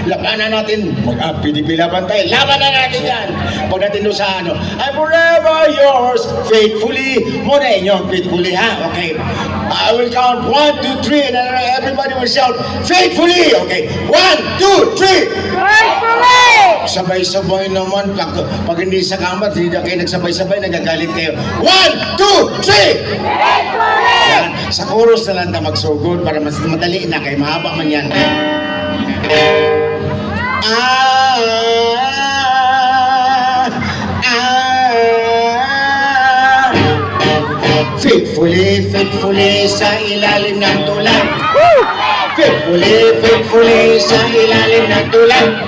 Labanan natin. Pinipilaban tayo. Labanan natin yan. Pag natin doon sa ano, I'm forever yours, faithfully. Muna inyo, faithfully, ha? Okay. I will count 1, 2, 3, and everybody will shout, faithfully. Okay. 1, 2, 3. Faithfully! Sabay-sabay naman. Pag hindi sa kamat, hindi na kayo nagsabay-sabay, nagagalit kayo. 1, 2, 3! Faithfully! Yan. Sa chorus na lang na magsugod para mas madali na kayo. Mahaba man yan. Faithfully, faithfully sa ilalim ng tulan. Faithfully, faithfully sa ilalim ng tulan.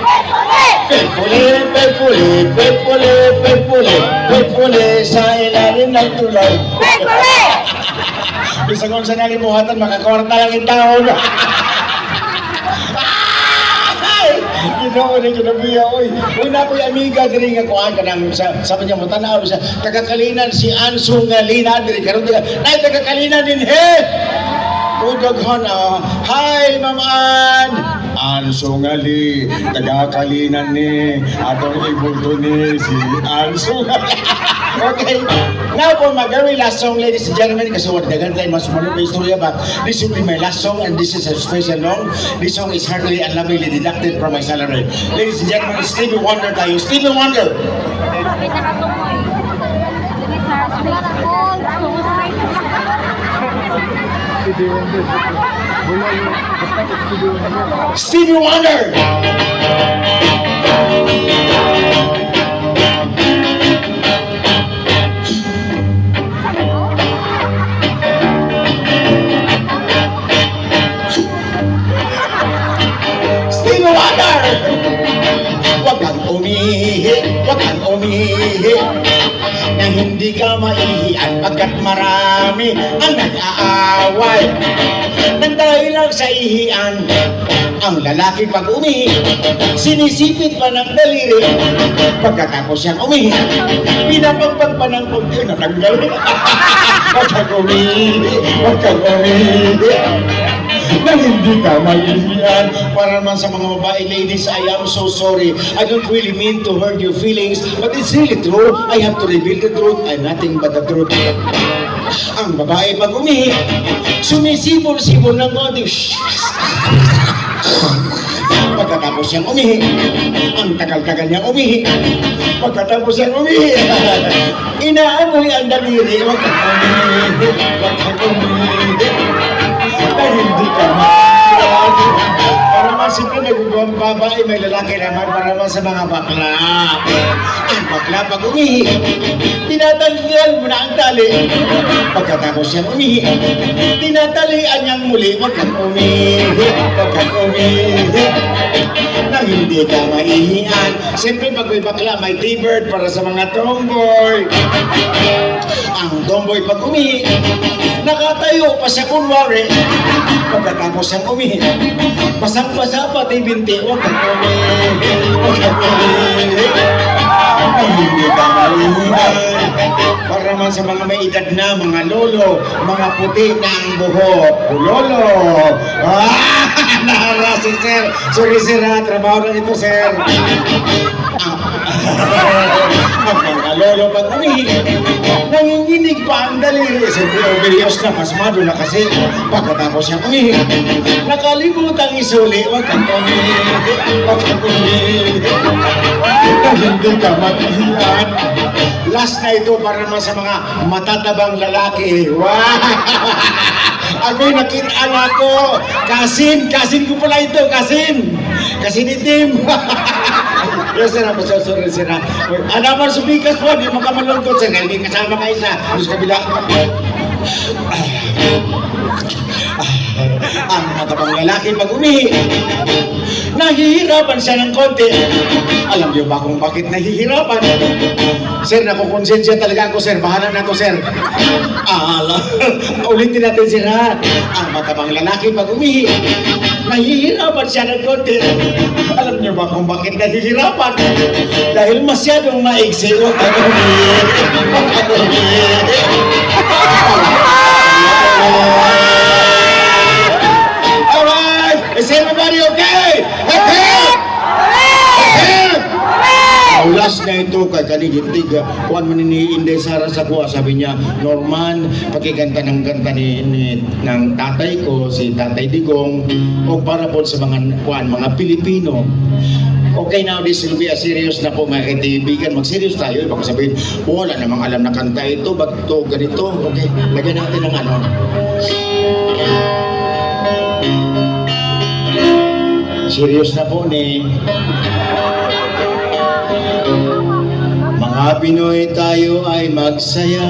Faithfully, faithfully, faithfully, faithfully, faithfully sa ilalim ng tulan. Faithfully! Bisa kung saan nalimuhatan, makakwarta lang yung taon. Ginoo na kinabiya, oy. Una ko'y amiga, diri nga kuhaan ka nang sabi niya mo, tanaw siya, tagakalinan si Anso nga Lina, diri karon diga, nay, tagakalinan din, he! Udaghan, hi, Ma'am Ann! Anso nga li, tagakalinan ni, atong ibulto ni si Anso nga Okay, now for my very last song, ladies and gentlemen, kasi what dagan tayo mas malong istorya ba, this will be my last song and this is a special song. This song is hardly and lovingly deducted from my salary. Ladies and gentlemen, Stevie Wonder tayo. Stevie Wonder! Stevie Wonder! Stevie Wonder! Huwag kang umihi na hindi ka maihian pagkat marami ang nag-aaway nang dahil lang sa ihian. Ang lalaki pag umihi, sinisipit pa ng daliri. Pagkatapos siyang umihi, pinapagpag pa ng konti, natanggal. Huwag kang umihi na hindi ka maihian. Para naman sa mga babae, ladies, I am so sorry. I don't really mean to hurt your feelings, but it's really true. I have to reveal the truth. I'm nothing but the truth. Ang babae pag umihi, sumisibol-sibol ng konti. Pagkatapos siyang umihi, ang tagal-tagal niyang umihi. Pagkatapos siyang umihi, inaamoy ang daliri. Huwag kang umihi, huwag kang umihi na hindi ka maihian. Para naman siyempre nagugawang babae, may lalaki naman para naman sa mga bakla. Ang bakla pag umihi, tinatanggal mo na ang tali. Pagkatapos siyang umihi, tinatalian niyang muli. Huwag kang umihi, huwag kang umihi na hindi ka maihian. Siyempre pag may bakla, may T-bird para sa mga tomboy. Ang tomboy pag umihi, nakatayo pa sa kunwari. Pagkatapos siyang umihi, basang-basa pati binti. Huwag kang umihi, huwag kang umihi ay hindi ka maihian. Para naman sa mga may edad na, mga lolo, mga puti na ang buhok. Lolo! Nahala si sir. Sorry sir ha, trabaho na ito sir. Ang mga lolo pag umihi, nanginginig pa ang daliri. Siyempre, obvious na, pasmado na kasi. Pagkatapos siyang umihi, nakalimutan isuli. Huwag kang umihi, huwag kang umihi na hindi ka maihian. Last na ito para naman sa mga matatabang lalaki. Wow! Ako'y nakita ko. Kasin ko pala ito, kasin ni Tim. Yes, sir, sorry, sir. Naman sumikas po, di makamalungkot, sir. Hindi kasama kayo sa kabila. Ang matabang lalaki pag umihi, nahihirapan siya ng konti. Alam niyo ba kung bakit nahihirapan? Sir, nakukonsensya talaga ako, sir. Bahala na ako, sir. Ulitin natin, sir, ha? Ang matabang lalaki pag umihi, nahihirapan siya ng konti. Alam niyo ba kung bakit nahihirapan? Dahil masyadong maigsi. Huwag kang umihi. Huwag kang umihi. Alright, is everybody okay? Hip hip! last na ito kay kanigitig kuan man ni Inday Sara sa kuha, sabi niya, Norman, pakiganta ng kanta ng tatay ko, si Tatay Digong, o para po sa mga kuan, mga Pilipino. Okay, now this will be a serious na po mga kaibigan. Mag-serious tayo. Baka sabihin, wala namang alam na kanta ito, ba't ito, ganito. Okay, lagyan natin ng ano. Serious na po ni mga Pinoy, tayo ay magsaya.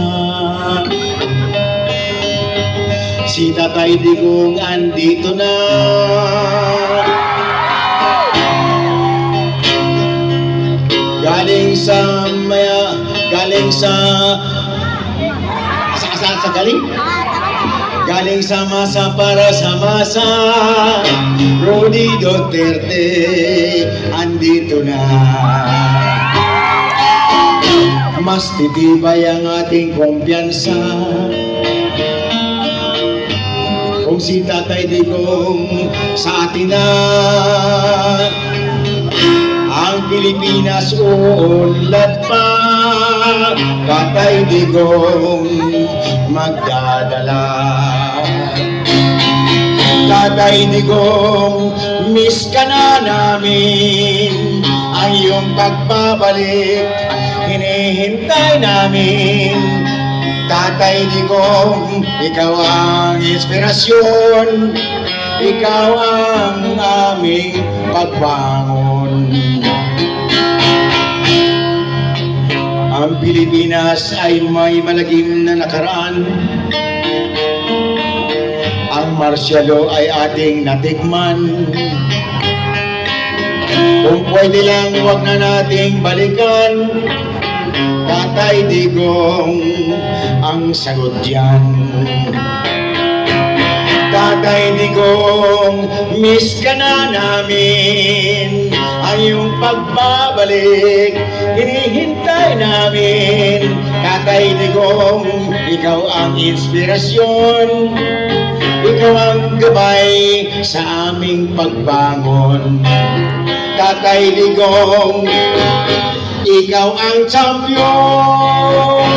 Si Tatay Digong andito na. Galing sa maya, galing sa saan sa galing? Galing sa masa para sa masa. Rodi Duterte andito na. Mas titibay ang ating kumpiyansa kung si Tatay Digong sa atin na. Ang Pilipinas uunlad pa, Tatay Digong magdadala. Tatay Digong, miss ka na namin, ang iyong pagbabalik hinihintay namin. Tatay Digong, ikaw ang inspirasyon, ikaw ang aming pagbangon. Ang Pilipinas ay may malagim na nakaraan. Ang martial law ay ating natikman. Kung pwede lang, huwag na nating balikan. Tatay Digong, ang sagot diyan. Tatay Digong, miss ka na namin, ang iyong pagbabalik hinihintay namin. Tatay Digong, ikaw ang inspirasyon, ikaw ang gabay sa aming pagbangon. Tatay Digong, ikaw ang champion.